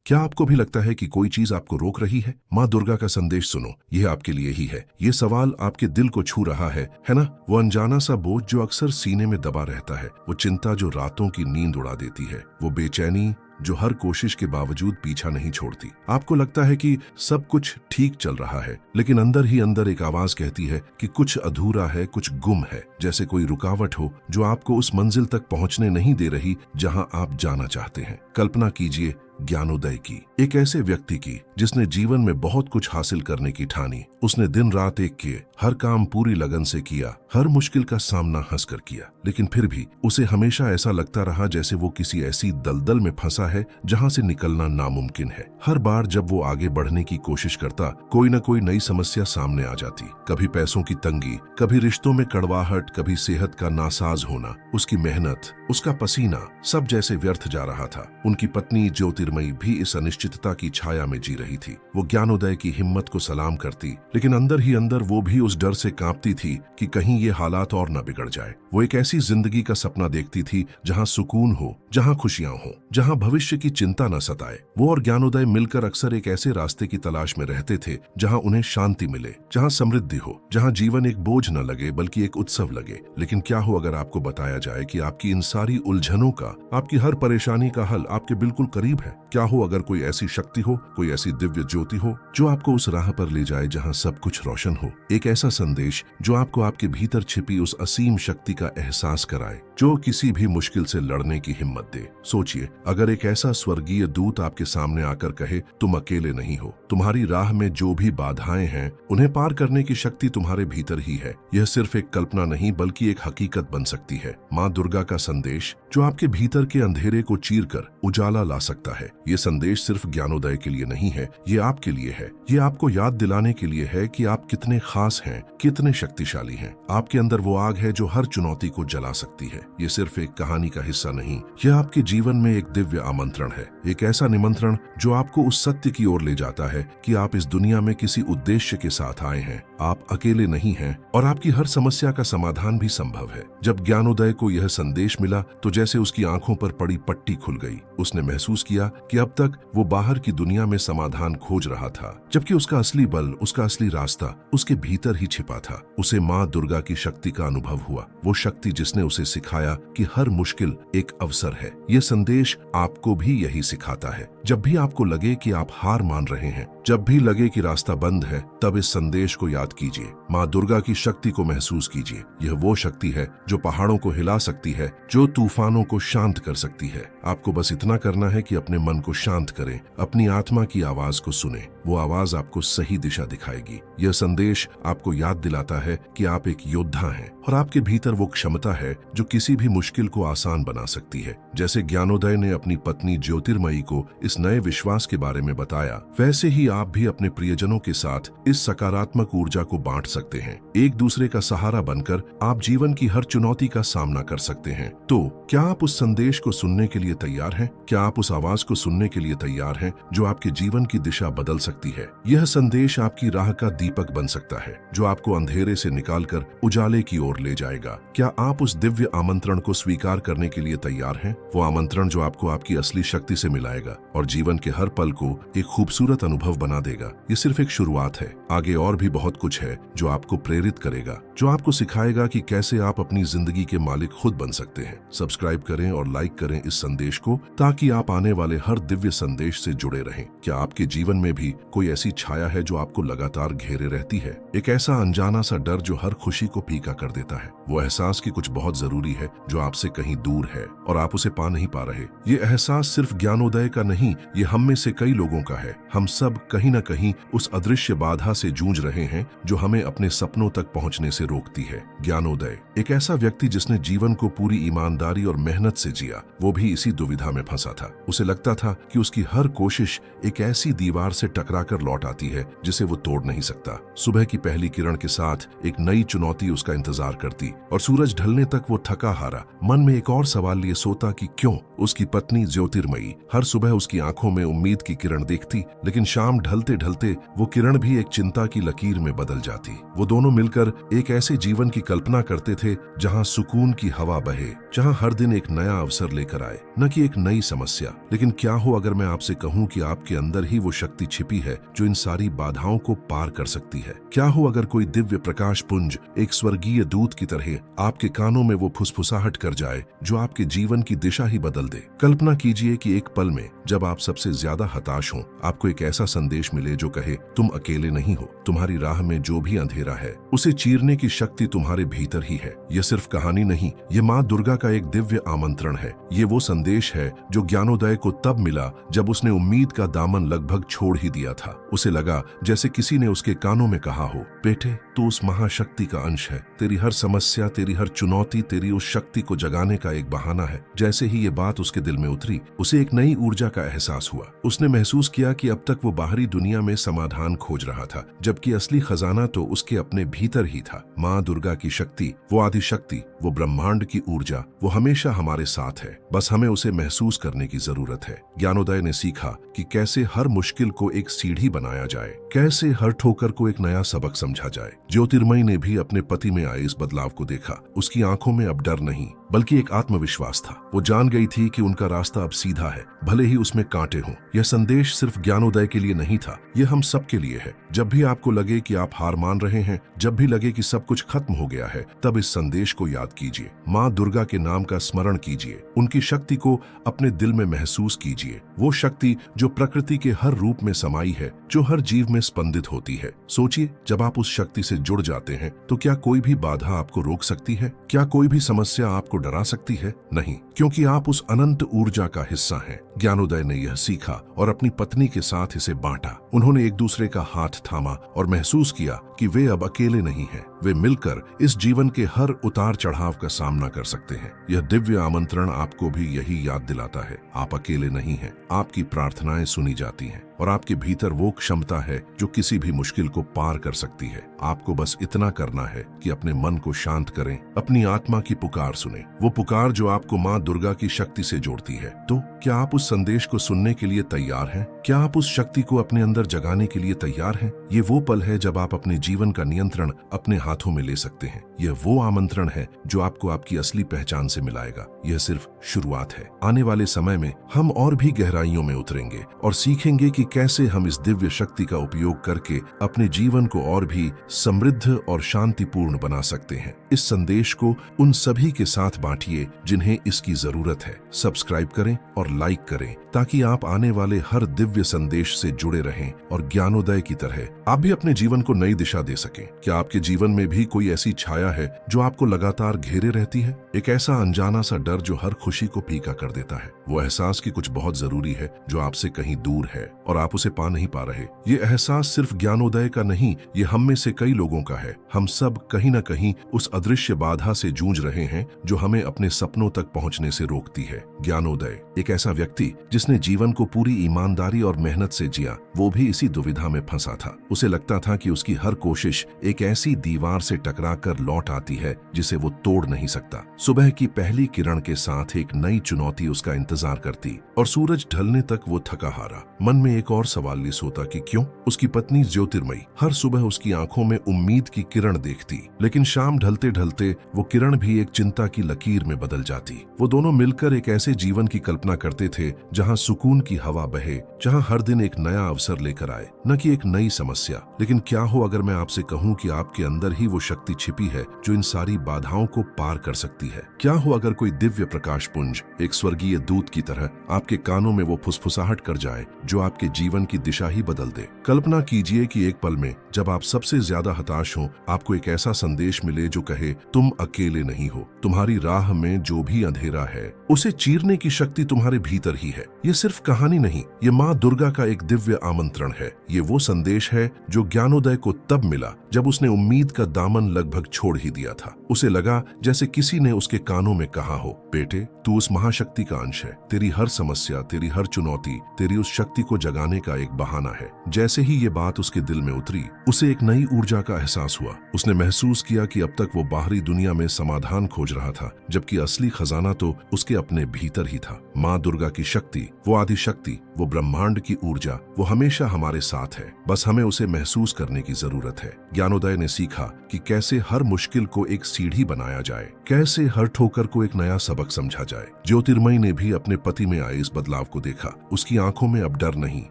क्या आपको भी लगता है कि कोई चीज आपको रोक रही है? माँ दुर्गा का संदेश सुनो, यह आपके लिए ही है। ये सवाल आपके दिल को छू रहा है ना? वो अनजाना सा बोझ जो अक्सर सीने में दबा रहता है, वो चिंता जो रातों की नींद उड़ा देती है, वो बेचैनी जो हर कोशिश के बावजूद पीछा नहीं छोड़ती। आपको लगता है कि सब कुछ ठीक चल रहा है, लेकिन अंदर ही अंदर एक आवाज कहती है कि कुछ अधूरा है, कुछ गुम है, जैसे कोई रुकावट हो जो आपको उस मंजिल तक पहुंचने नहीं दे रही जहां आप जाना चाहते हैं। कल्पना कीजिए ज्ञानोदय की, एक ऐसे व्यक्ति की जिसने जीवन में बहुत कुछ हासिल करने की ठानी। उसने दिन रात एक किए, हर काम पूरी लगन से किया, हर मुश्किल का सामना हंसकर किया, लेकिन फिर भी उसे हमेशा ऐसा लगता रहा जैसे वो किसी ऐसी दलदल में फंसा है जहां से निकलना नामुमकिन है। हर बार जब वो आगे बढ़ने की कोशिश करता, कोई न कोई नई समस्या सामने आ जाती। कभी पैसों की तंगी, कभी रिश्तों में कड़वाहट, कभी सेहत का नासाज होना। उसकी मेहनत, उसका पसीना सब जैसे व्यर्थ जा रहा था। उनकी पत्नी ज्योतिर्मयी भी इस अनिश्चितता की छाया में जी रही थी। वो ज्ञानोदय की हिम्मत को सलाम करती, लेकिन अंदर ही अंदर वो भी उस डर से कांपती थी कि कहीं ये हालात और न बिगड़ जाए। वो एक ऐसी जिंदगी का सपना देखती थी जहां सुकून हो, जहां खुशियां हो, जहां भविष्य की चिंता न सताए। वो और ज्ञानोदय मिलकर अक्सर एक ऐसे रास्ते की तलाश में रहते थे जहां उन्हें शांति मिले, जहां समृद्धि हो, जहां जीवन एक बोझ न लगे बल्कि एक उत्सव लगे। लेकिन क्या हो अगर आपको बताया जाए कि आपकी इन सारी उलझनों का, आपकी हर परेशानी का हल आपके बिल्कुल करीब है? क्या हो अगर कोई ऐसी शक्ति हो, कोई ऐसी दिव्य ज्योति हो जो आपको उस राह पर ले जाए जहां सब कुछ रोशन हो? एक ऐसा संदेश जो आपको आपके भीतर छिपी उस असीम शक्ति का एहसास कराए, जो किसी भी मुश्किल से लड़ने की हिम्मत दे। सोचिए, अगर एक ऐसा स्वर्गीय दूत आपके सामने आकर कहे, तुम अकेले नहीं हो, तुम्हारी राह में जो भी बाधाएं हैं उन्हें पार करने की शक्ति तुम्हारे भीतर ही है। यह सिर्फ एक कल्पना नहीं बल्कि एक हकीकत बन सकती है। माँ दुर्गा का संदेश जो आपके भीतर के अंधेरे को चीरकर उजाला ला सकता है। ये संदेश सिर्फ ज्ञानोदय के लिए नहीं है, ये आपके लिए है। ये आपको याद दिलाने के लिए है कि आप कितने खास हैं, कितने शक्तिशाली हैं। आपके अंदर वो आग है जो हर चुनौती को जला सकती है। ये सिर्फ एक कहानी का हिस्सा नहीं, यह आपके जीवन में एक दिव्य आमंत्रण है, एक ऐसा निमंत्रण जो आपको उस सत्य की ओर ले जाता है कि आप इस दुनिया में किसी उद्देश्य के साथ आए हैं। आप अकेले नहीं हैं और आपकी हर समस्या का समाधान भी संभव है। जब ज्ञानोदय को यह संदेश मिला तो जैसे उसकी आंखों पर पड़ी पट्टी खुल गई। उसने महसूस किया कि अब तक वो बाहर की दुनिया में समाधान खोज रहा था, जबकि उसका असली बल, उसका असली रास्ता उसके भीतर ही छिपा था। उसे माँ दुर्गा की शक्ति का अनुभव हुआ, वो शक्ति जिसने उसे सिखाया कि हर मुश्किल एक अवसर है। यह संदेश आपको भी यही सिखाता है। जब भी आपको लगे कि आप हार मान रहे हैं, जब भी लगे कि रास्ता बंद है, तब इस संदेश को याद कीजिए। माँ दुर्गा की शक्ति को महसूस कीजिए। यह वो शक्ति है जो पहाड़ों को हिला सकती है, जो तूफानों को शांत कर सकती है। आपको बस इतना करना है कि अपने मन को शांत करें, अपनी आत्मा की आवाज को सुने। वो आवाज आपको सही दिशा दिखाएगी। यह संदेश आपको याद दिलाता है कि आप एक योद्धा हैं और आपके भीतर वो क्षमता है जो किसी भी मुश्किल को आसान बना सकती है। जैसे ज्ञानोदय ने अपनी पत्नी ज्योतिर्मयी को इस नए विश्वास के बारे में बताया, वैसे ही आप भी अपने प्रियजनों के साथ इस सकारात्मक ऊर्जा को बांट सकते हैं। एक दूसरे का सहारा बनकर आप जीवन की हर चुनौती का सामना कर सकते हैं। तो क्या आप उस संदेश को सुनने के लिए तैयार हैं? क्या आप उस आवाज को सुनने के लिए तैयार हैं जो आपके जीवन की दिशा बदल सकती है? यह संदेश आपकी राह का दीपक बन सकता है जो आपको अंधेरे से निकालकर उजाले की ओर ले जाएगा। क्या आप उस दिव्य आमंत्रण को स्वीकार करने के लिए तैयार हैं? वो आमंत्रण जो आपको आपकी असली शक्ति से मिलाएगा और जीवन के हर पल को एक खूबसूरत अनुभव बना देगा। ये सिर्फ एक शुरुआत है, आगे और भी बहुत कुछ है जो आपको प्रेरित करेगा, जो आपको सिखाएगा कि कैसे आप अपनी जिंदगी के मालिक खुद बन सकते हैं। सब्सक्राइब करें और लाइक करें इस संदेश को ताकि आप आने वाले हर दिव्य संदेश से जुड़े रहें। क्या आपके जीवन में भी कोई ऐसी छाया है जो आपको लगातार घेरे रहती है? एक ऐसा अनजाना सा डर जो हर खुशी को फीका कर देता है, वो एहसास कि कुछ बहुत जरूरी है जो आपसे कहीं दूर है और आप उसे पा नहीं पा रहे। ये एहसास सिर्फ ज्ञानोदय का नहीं, ये हम में से कई लोगों का है। हम सब कहीं न कहीं उस अदृश्य बाधा से जूझ रहे हैं जो हमें अपने सपनों तक पहुंचने से रोकती है। ज्ञानोदय एक ऐसा व्यक्ति जिसने जीवन को पूरी ईमानदारी और मेहनत से जिया, वो भी इसी दुविधा में फंसा था। उसे लगता था कि उसकी हर कोशिश एक ऐसी दीवार से टकराकर लौट आती है जिसे वो तोड़ नहीं सकता। सुबह की पहली किरण के साथ एक नई चुनौती उसका इंतजार करती और सूरज ढलने तक वो थका हारा मन में एक और सवाल लिए सोता कि क्यों उसकी पत्नी ज्योतिर्मयी हर सुबह उसकी आंखों में उम्मीद की किरण देखती, लेकिन शाम ढलते ढलते वो किरण भी एक चिंता की लकीर में बदल जाती। वो दोनों मिलकर एक ऐसे जीवन की कल्पना करते थे जहां सुकून की हवा बहे, जहां हर दिन एक नया अवसर लेकर आए। न कि एक नई समस्या। लेकिन क्या हो अगर मैं आपसे कहूं कि आपके अंदर ही वो शक्ति छिपी है जो इन सारी बाधाओं को पार कर सकती है। क्या हो अगर कोई दिव्य प्रकाश पुंज एक स्वर्गीय दूत की तरह आपके कानों में वो फुसफुसाहट कर जाए जो आपके जीवन की दिशा ही बदल दे। कल्पना कीजिए कि एक पल में जब आप सबसे ज्यादा हताश हो, आपको एक ऐसा संदेश मिले जो कहे तुम अकेले नहीं हो, तुम्हारी राह में जो भी अंधेरा है उसे चीरने की शक्ति तुम्हारे भीतर ही है। यह सिर्फ कहानी नहीं, ये माँ दुर्गा का एक दिव्य आमंत्रण है। ये वो संदेश है जो ज्ञानोदय को तब मिला जब उसने उम्मीद का दामन लगभग छोड़ ही दिया था। उसे लगा जैसे किसी ने उसके कानों में कहा हो, बेटे तू उस महाशक्ति का अंश है, तेरी हर समस्या, तेरी हर चुनौती तेरी उस शक्ति को जगाने का एक बहाना है। जैसे ही ये बात उसके दिल में उतरी, उसे एक नई ऊर्जा का एहसास हुआ। उसने महसूस किया कि अब तक वो बाहरी दुनिया में समाधान खोज रहा था, जबकि असली खजाना तो उसके अपने भीतर ही था। माँ दुर्गा की शक्ति, वो आदि शक्ति, वो ब्रह्मांड की ऊर्जा, वो हमेशा हमारे साथ है, बस हमें उसे महसूस करने की जरूरत है। ज्ञानोदय ने सीखा कि कैसे हर मुश्किल को एक सीढ़ी बनाया जाए, कैसे हर ठोकर को एक नया सबक समझा जाए। ज्योतिर्मयी ने भी अपने पति में आए इस बदलाव को देखा। उसकी आंखों में अब डर नहीं बल्कि एक आत्मविश्वास था। वो जान गई थी कि उनका रास्ता अब सीधा है, भले ही उसमें कांटे हों। यह संदेश सिर्फ ज्ञानोदय के लिए नहीं था, यह हम सब के लिए है। जब भी आपको लगे कि आप हार मान रहे हैं, जब भी लगे कि सब कुछ खत्म हो गया है, तब इस संदेश को याद कीजिए। माँ दुर्गा के नाम का स्मरण कीजिए, उनकी शक्ति को अपने दिल में महसूस कीजिए। वो शक्ति जो प्रकृति के हर रूप में समाई है, जो हर जीव में स्पंदित होती है। सोचिए, जब आप उस शक्ति से जुड़ जाते हैं तो क्या कोई भी बाधा आपको रोक सकती है? क्या कोई भी समस्या आपको डरा सकती है? नहीं, क्योंकि आप उस अनंत ऊर्जा का हिस्सा हैं। ज्ञानोदय ने यह सीखा और अपनी पत्नी के साथ इसे बांटा। उन्होंने एक दूसरे का हाथ थामा और महसूस किया कि वे अब अकेले नहीं हैं। वे मिलकर इस जीवन के हर उतार चढ़ाव का सामना कर सकते हैं। यह दिव्य आमंत्रण आपको भी यही याद दिलाता है, आप अकेले नहीं हैं। आपकी प्रार्थनाएं सुनी जाती हैं और आपके भीतर वो क्षमता है जो किसी भी मुश्किल को पार कर सकती है। आपको बस इतना करना है कि अपने मन को शांत करें, अपनी आत्मा की पुकार सुने, वो पुकार जो आपको माँ दुर्गा की शक्ति से जोड़ती है। तो क्या आप उस संदेश को सुनने के लिए तैयार हैं? क्या आप उस शक्ति को अपने अंदर जगाने के लिए तैयार हैं? ये वो पल है जब आप अपने जीवन का नियंत्रण अपने हाथों में ले सकते हैं। यह वो आमंत्रण है जो आपको आपकी असली पहचान से मिलाएगा। यह सिर्फ शुरुआत है। आने वाले समय में हम और भी गहराइयों में उतरेंगे और सीखेंगे कि कैसे हम इस दिव्य शक्ति का उपयोग करके अपने जीवन को और भी समृद्ध और शांतिपूर्ण बना सकते हैं। इस संदेश को उन सभी के साथ बांटिए जिन्हें इसकी जरूरत है। सब्सक्राइब करें और लाइक करें ताकि आप आने वाले हर दिव्य संदेश से जुड़े रहें और ज्ञानोदय की तरह आप भी अपने जीवन को नई दिशा दे सकें। क्या आपके जीवन में भी कोई ऐसी छाया है जो आपको लगातार घेरे रहती है? एक ऐसा अनजाना सा डर जो हर खुशी को फीका कर देता है, वो एहसास कि कुछ बहुत जरूरी है जो आपसे कहीं दूर है और आप उसे पा नहीं पा रहे। ये एहसास सिर्फ ज्ञानोदय का नहीं, ये हम में से कई लोगों का है। हम सब कहीं न कहीं उस अदृश्य बाधा से जूझ रहे हैं जो हमें अपने सपनों तक पहुंचने से रोकती है। ज्ञानोदय एक ऐसा व्यक्ति जिसने जीवन को पूरी ईमानदारी और मेहनत से जिया, वो भी इसी दुविधा में फंसा था। उसे लगता था कि उसकी हर कोशिश एक ऐसी दीवार से टकराकर लौट आती है जिसे वो तोड़ नहीं सकता। सुबह की पहली किरण के साथ एक नई चुनौती उसका इंतजार करती और सूरज ढलने तक वो थका हारा। मन में एक और सवाल लिस होता कि क्यों? उसकी पत्नी ज्योतिर्मयी हर सुबह उसकी आंखों में उम्मीद की किरण देखती, लेकिन शाम ढलते ढलते वो किरण भी एक चिंता की लकीर में बदल जाती। वो दोनों मिलकर एक ऐसे जीवन की कल्पना करते थे जहां सुकून की हवा बहे, जहां हर दिन एक नया अवसर लेकर आए, न कि एक नई समस्या। लेकिन क्या हो अगर मैं आपसे कहूं कि आपके अंदर ही वो शक्ति छिपी है जो इन सारी बाधाओं को पार कर सकती है? क्या हो अगर कोई दिव्य प्रकाश पुंज एक स्वर्गीय दूत की तरह आपके कानों में वो फुसफुसाहट कर जाए जो आपके जीवन की दिशा ही बदल दे? कल्पना कीजिए कि एक पल में जब आप सबसे ज्यादा हताश हो, आपको एक ऐसा संदेश मिले जो कहे तुम अकेले नहीं हो, तुम्हारी राह में जो भी अंधेरा है उसे चीरने की शक्ति तुम्हारे भीतर ही है। ये सिर्फ कहानी नहीं, ये माँ दुर्गा का एक दिव्य आमंत्रण है। ये वो संदेश है जो ज्ञानोदय को तब मिला जब उसने उम्मीद का दामन लगभग छोड़ ही दिया था। उसे लगा जैसे किसी ने उसके कानों में कहा हो, बेटे तू उस महाशक्ति का अंश है, तेरी हर समस्या, तेरी हर चुनौती तेरी उस शक्ति को जगाने का एक बहाना है। जैसे ही ये बात उसके दिल में उतरी, उसे एक नई ऊर्जा का एहसास हुआ। उसने महसूस किया कि अब तक वो बाहरी दुनिया में समाधान खोज रहा था, जबकि असली खजाना तो उसके अपने भीतर ही था। माँ दुर्गा की शक्ति, वो आदि शक्ति, वो ब्रह्मांड की ऊर्जा, वो हमेशा हमेशा हमारे साथ है, बस हमें उसे महसूस करने की जरूरत है। ज्ञानोदय ने सीखा कि कैसे हर मुश्किल को एक सीढ़ी बनाया जाए, कैसे हर ठोकर को एक नया सबक समझा जाए। ज्योतिर्मयी ने भी अपने पति में आए इस बदलाव को देखा। उसकी आंखों में अब डर नहीं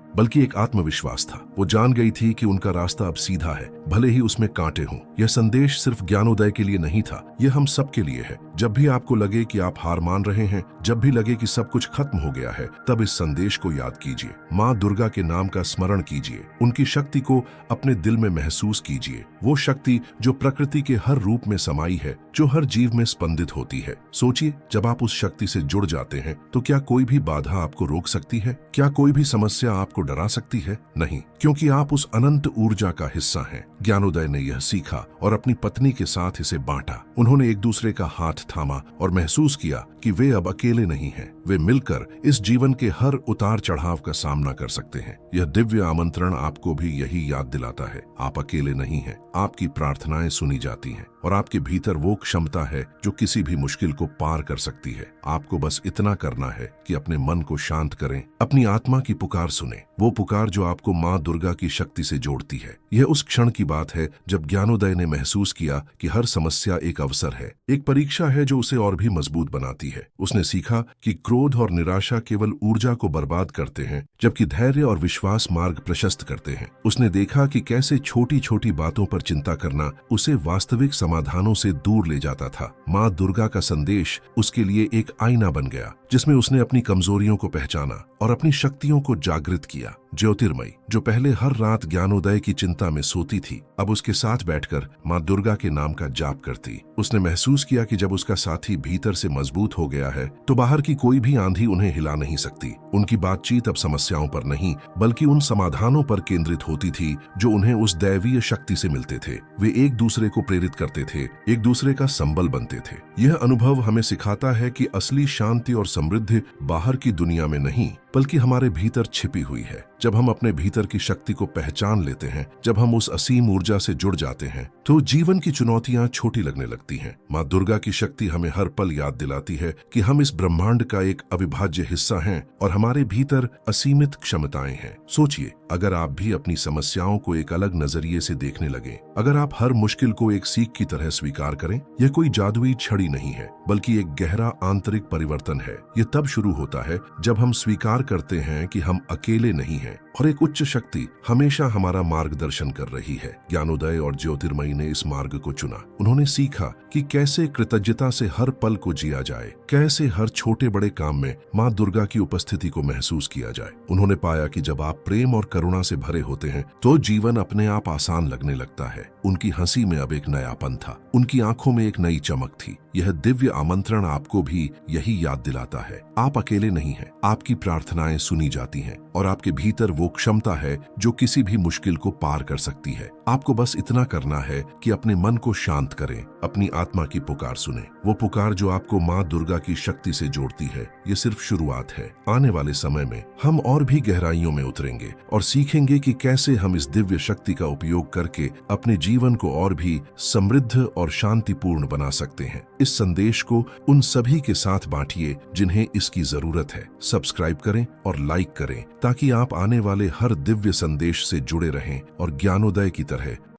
बल्कि एक आत्मविश्वास था। वो जान गई थी कि उनका रास्ता अब सीधा है, भले ही उसमें कांटे हों। यह संदेश सिर्फ ज्ञानोदय के लिए नहीं था, यह हम सब के लिए है। जब भी आपको लगे कि आप हार मान रहे हैं, जब भी लगे कि सब कुछ खत्म हो गया है, तब इस संदेश को याद कीजिए। माँ दुर्गा के नाम का स्मरण कीजिए, उनकी शक्ति को अपने दिल में महसूस कीजिए। वो शक्ति जो प्रकृति के हर रूप में समाई है, जो हर जीव में स्पंदित होती है। सोचिए, जब आप उस शक्ति से जुड़ जाते हैं तो क्या कोई भी बाधा आपको रोक सकती है? क्या कोई भी समस्या आपको डरा सकती है? नहीं, क्योंकि आप उस अनंत ऊर्जा का हिस्सा हैं। ज्ञानोदय ने यह सीखा और अपनी पत्नी के साथ इसे बांटा। उन्होंने एक दूसरे का हाथ थामा और महसूस किया कि वे अब अकेले नहीं हैं। वे मिलकर इस जीवन के हर उतार चढ़ाव का सामना कर सकते हैं। यह दिव्य आमंत्रण आपको भी यही याद दिलाता है, आप अकेले नहीं हैं। आपकी प्रार्थनाएं सुनी जाती हैं और आपके भीतर वो क्षमता है जो किसी भी मुश्किल को पार कर सकती है। आपको बस इतना करना है कि अपने मन को शांत करें, अपनी आत्मा की पुकार सुने, वो पुकार जो आपको माँ दुर्गा की शक्ति से जोड़ती है। यह उस क्षण की बात है जब ज्ञानोदय ने महसूस किया कि हर समस्या एक अवसर है, एक परीक्षा है जो उसे और भी मजबूत बनाती है। उसने सीखा कि क्रोध और निराशा केवल ऊर्जा को बर्बाद करते हैं, जबकि धैर्य और विश्वास मार्ग प्रशस्त करते हैं। उसने देखा कि कैसे छोटी छोटी बातों पर चिंता करना उसे वास्तविक समाधानों से दूर ले जाता था। माँ दुर्गा का संदेश उसके लिए एक आईना बन गया, जिसमें उसने अपनी कमजोरियों को पहचाना और अपनी शक्तियों को जागृत किया। ज्योतिर्मयी, जो पहले हर रात ज्ञानोदय की चिंता में सोती थी, अब उसके साथ बैठकर माँ दुर्गा के नाम का जाप करती। उसने महसूस किया कि जब उसका साथी भीतर से मजबूत हो गया है तो बाहर की कोई भी आंधी उन्हें हिला नहीं सकती। उनकी बातचीत अब समस्याओं पर नहीं बल्कि उन समाधानों पर केंद्रित होती थी जो उन्हें उस दैवीय शक्ति से मिलते थे। वे एक दूसरे को प्रेरित करते थे, एक दूसरे का संबल बनते थे। यह अनुभव हमें सिखाता है कि असली शांति और समृद्धि बाहर की दुनिया में नहीं बल्कि हमारे भीतर छिपी हुई है। जब हम अपने भीतर की शक्ति को पहचान लेते हैं, जब हम उस असीम ऊर्जा से जुड़ जाते हैं, तो जीवन की चुनौतियां छोटी लगने लगती हैं। माँ दुर्गा की शक्ति हमें हर पल याद दिलाती है कि हम इस ब्रह्मांड का एक अविभाज्य हिस्सा हैं और हमारे भीतर असीमित क्षमताएं हैं। सोचिए, अगर आप भी अपनी समस्याओं को एक अलग नजरिए से देखने लगे, अगर आप हर मुश्किल को एक सीख की तरह स्वीकार करें, यह कोई जादुई छड़ी नहीं है बल्कि एक गहरा आंतरिक परिवर्तन है। यह तब शुरू होता है जब हम स्वीकार करते हैं कि हम अकेले नहीं हैं और एक उच्च शक्ति हमेशा हमारा मार्गदर्शन कर रही है। ज्ञानोदय और ज्योतिर्मयी ने इस मार्ग को चुना। उन्होंने सीखा कि कैसे कृतज्ञता से हर पल को जिया जाए, कैसे हर छोटे बड़े काम में माँ दुर्गा की उपस्थिति को महसूस किया जाए। उन्होंने पाया कि जब आप प्रेम और करुणा से भरे होते हैं तो जीवन अपने आप आसान लगने लगता है। उनकी हंसी में अब एक नयापन था, उनकी आंखों में एक नई चमक थी। यह दिव्य आमंत्रण आपको भी यही याद दिलाता है, आप अकेले नहीं हैं, आपकी प्रार्थनाएं सुनी जाती हैं और आपके भीतर वो क्षमता है जो किसी भी मुश्किल को पार कर सकती है। आपको बस इतना करना है कि अपने मन को शांत करें, अपनी आत्मा की पुकार सुने, वो पुकार जो आपको माँ दुर्गा की शक्ति से जोड़ती है। ये सिर्फ शुरुआत है। आने वाले समय में हम और भी गहराइयों में उतरेंगे और सीखेंगे कि कैसे हम इस दिव्य शक्ति का उपयोग करके अपने जीवन को और भी समृद्ध और शांतिपूर्ण बना सकते हैं। इस संदेश को उन सभी के साथ बांटिए जिन्हें इसकी जरूरत है। सब्सक्राइब करें और लाइक करें ताकि आप आने वाले हर दिव्य संदेश से जुड़े रहें और ज्ञानोदय की तरह